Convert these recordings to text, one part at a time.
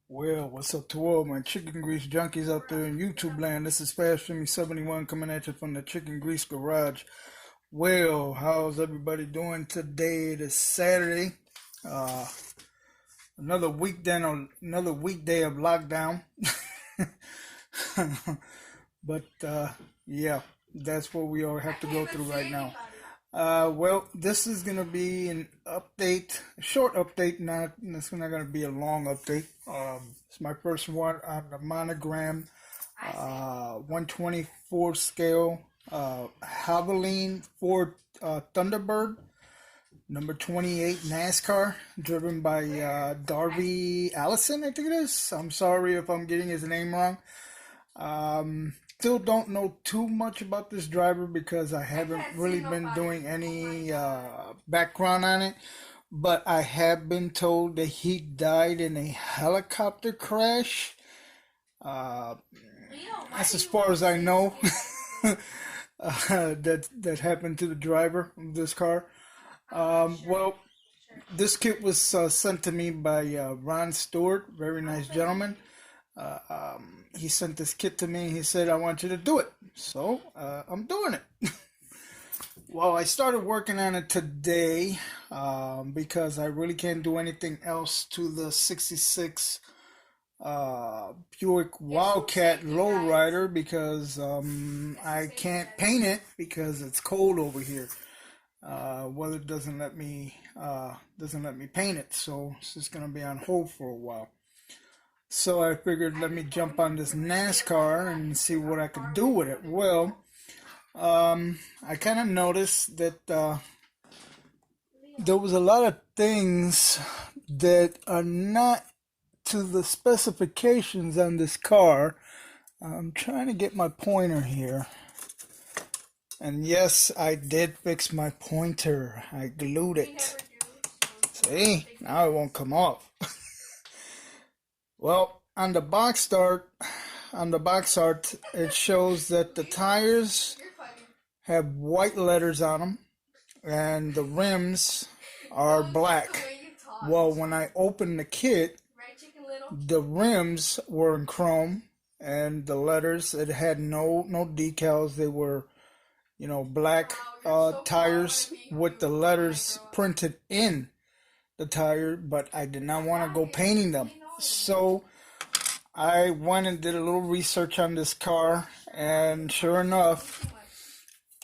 Well, what's up to all my chicken grease junkies out there in YouTube land? This is Fast Jimmy 71 coming at you from the Chicken Grease Garage. Well, how's everybody doing today? It is Saturday. Uh, another weekday of lockdown. But yeah, that's what we all have to go through right now. Well, this is gonna be an update, a short update. It's not gonna be a long update. It's my first one on the monogram, 124 scale, Havoline Ford Thunderbird, number 28 NASCAR, driven by Darby Allison, I think it is. I'm sorry if I'm getting his name wrong. Still don't know too much about this driver because I haven't really been doing any background on it. But I have been told that he died in a helicopter crash. Uh, that's as far as I know. That happened to the driver of this car. Well, this kit was sent to me by Ron Stewart, very nice gentleman. He sent this kit to me. He said, "I want you to do it." So I'm doing it. Well, I started working on it today because I really can't do anything else to the 66 Buick Wildcat lowrider because I can't paint it because it's cold over here. Weather doesn't let me paint it, so it's just gonna be on hold for a while. So I figured let me jump on this NASCAR and see what I can do with it. Well, I kind of noticed that there was a lot of things that are not to the specifications on this car. I'm trying to get my pointer here. And yes, I did fix my pointer. I glued it. See? Now it won't come off. Well, on the box art, it shows that the tires have white letters on them and the rims are black. Well, when I opened the kit, the rims were in chrome and the letters, it had no decals. They were, black tires with the letters printed in the tire, but I did not want to go painting them. So I went and did a little research on this car, and sure enough,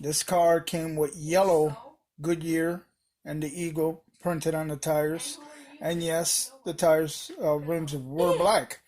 this car came with yellow Goodyear and the eagle printed on the tires. And yes, the tires rims were black.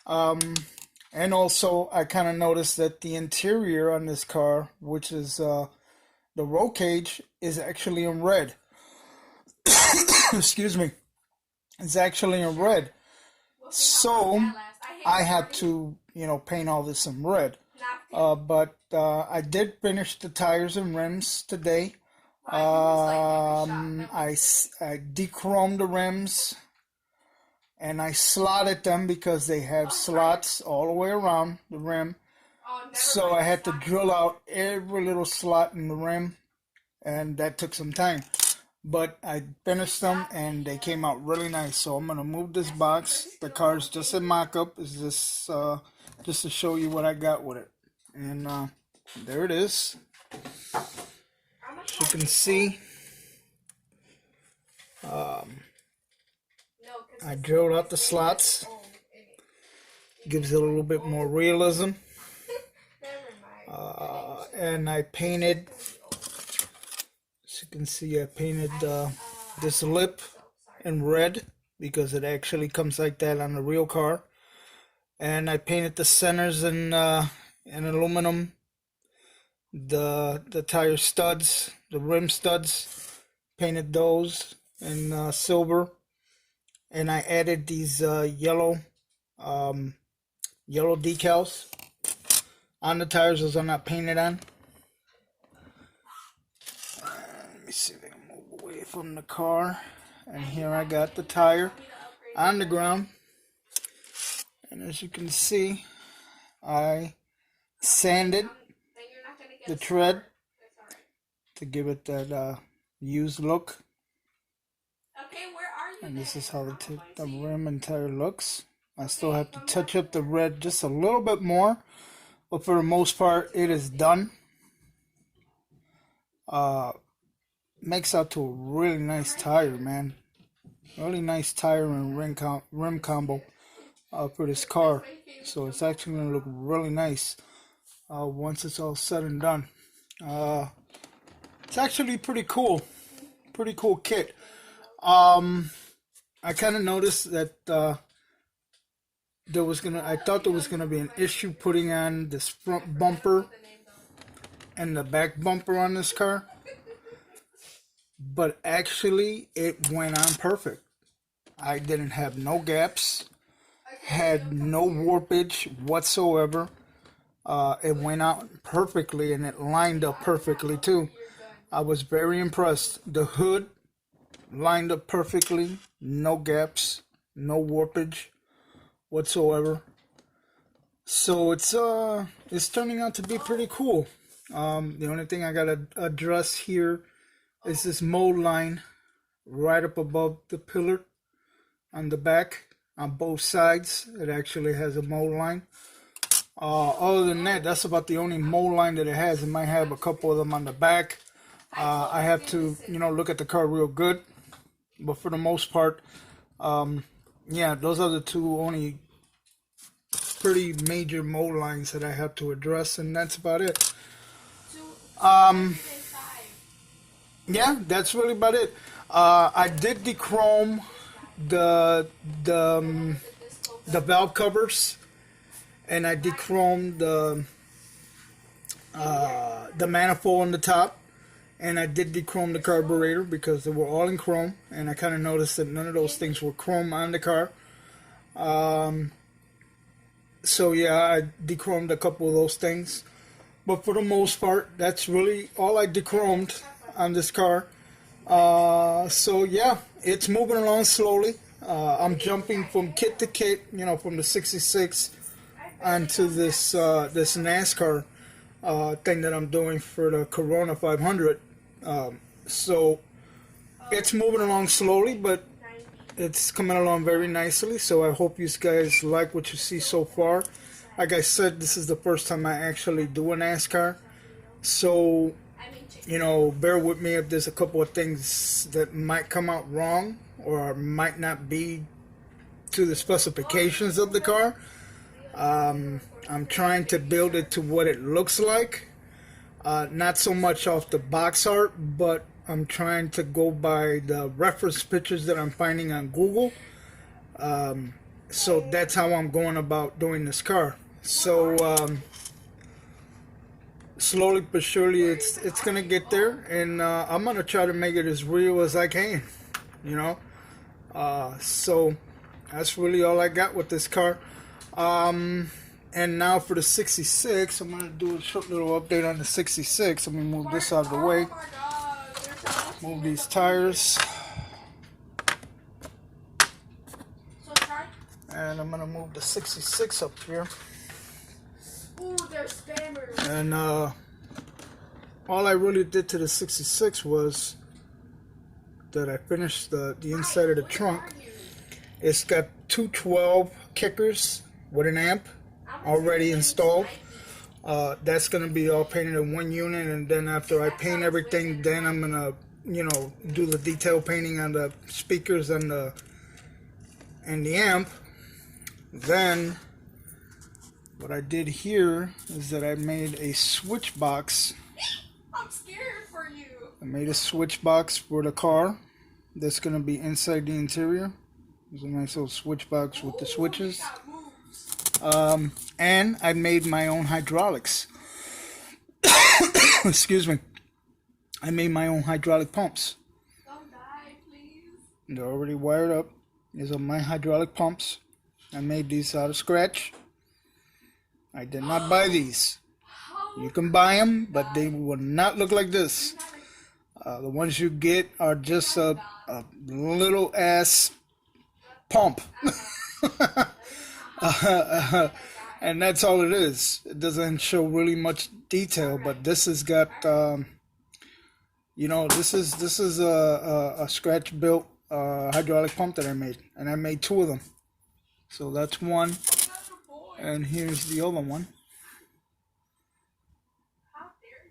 And also, I kind of noticed that the interior on this car, which is the roll cage, is actually in red. Excuse me. It's actually in red. So I had to, paint all this in red. But I did finish the tires and rims today. I dechromed the rims and I slotted them because they have slots all the way around the rim. So I had to drill out every little slot in the rim, and that took some time. But I finished them and they came out really nice. So I'm gonna move this box. The car's just a mock-up. It's just to show you what I got with it. And there it is. As you can see, I drilled out the slots. Gives it a little bit more realism. And I painted, as you can see, I painted this lip in red because it actually comes like that on the real car. And I painted the centers in aluminum. The tire studs, the rim studs, painted those in silver. And I added these yellow decals on the tires. Those are not painted on. Let me see if I can move away from the car. And here I got the tire on the ground. And as you can see, I sanded the tread to give it that used look. And this is how the rim and tire looks. I still have to touch up the red just a little bit more, but for the most part, it is done. Makes out to a really nice tire, man. Really nice tire and rim combo for this car. So it's actually gonna look really nice once it's all said and done. It's actually pretty cool. Pretty cool kit. I kind of noticed that I thought there was gonna be an issue putting on this front bumper and the back bumper on this car, but actually it went on perfect. I didn't have no gaps, had no warpage whatsoever. It went out perfectly and it lined up perfectly too. I was very impressed. The hood lined up perfectly, no gaps, no warpage whatsoever. So it's turning out to be pretty cool. The only thing I gotta address here is this mold line right up above the pillar on the back on both sides. It actually has a mold line. Other than that, that's about the only mold line that it has. It might have a couple of them on the back. I have to, look at the car real good. But for the most part, yeah, those are the two only pretty major mold lines that I have to address, and that's about it. Yeah, that's really about it. I did dechrome the valve covers, and I dechromed the manifold on the top, and I did dechrome the carburetor because they were all in chrome, and I kind of noticed that none of those things were chrome on the car. So yeah, I dechromed a couple of those things, but for the most part, that's really all I dechromed on this car. So yeah, it's moving along slowly. I'm jumping from kit to kit, from the 66 onto this NASCAR thing that I'm doing for the Corona 500. So it's moving along slowly, but it's coming along very nicely. So I hope you guys like what you see so far. Like I said, this is the first time I actually do a NASCAR. So, bear with me if there's a couple of things that might come out wrong or might not be to the specifications of the car. I'm trying to build it to what it looks like. Not so much off the box art, but I'm trying to go by the reference pictures that I'm finding on Google. So that's how I'm going about doing this car. So slowly but surely it's gonna get there, and I'm gonna try to make it as real as I can. So that's really all I got with this car. And now for the 66, I'm gonna do a short little update on the 66. Let me move this out of the way. Move these tires. And I'm gonna move the 66 up here. And all I really did to the 66 was that I finished the inside of the trunk. It's got two 12 kickers with an amp already installed. That's gonna be all painted in one unit, and then after I paint everything, then I'm gonna do the detail painting on the speakers and the amp. Then what I did here is that I made a switch box. I'm scared for you. I made a switch box for the car that's gonna be inside the interior. There's a nice little switch box with the switches. And I made my own hydraulics. Excuse me. I made my own hydraulic pumps. Don't die, please. They're already wired up. These are my hydraulic pumps. I made these out of scratch. I did not buy these. You can buy them, but they will not look like this. The ones you get are just a little ass pump. And that's all it is. It doesn't show really much detail, but this has got this is a scratch built hydraulic pump that I made, and I made two of them. So that's one, and here's the other one.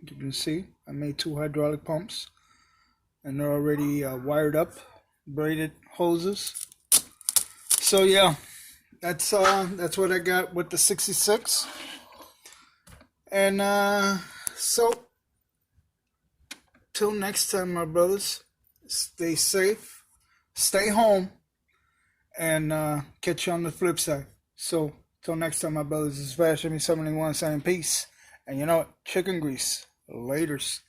You can see I made 2 hydraulic pumps, and they're already wired up, braided hoses. So yeah, that's what I got with the 66. And so till next time, my brothers, stay safe, stay home, and catch you on the flip side. So till next time, my brothers, it's Vash Me 71 saying peace. And you know what? Chicken grease. Laters.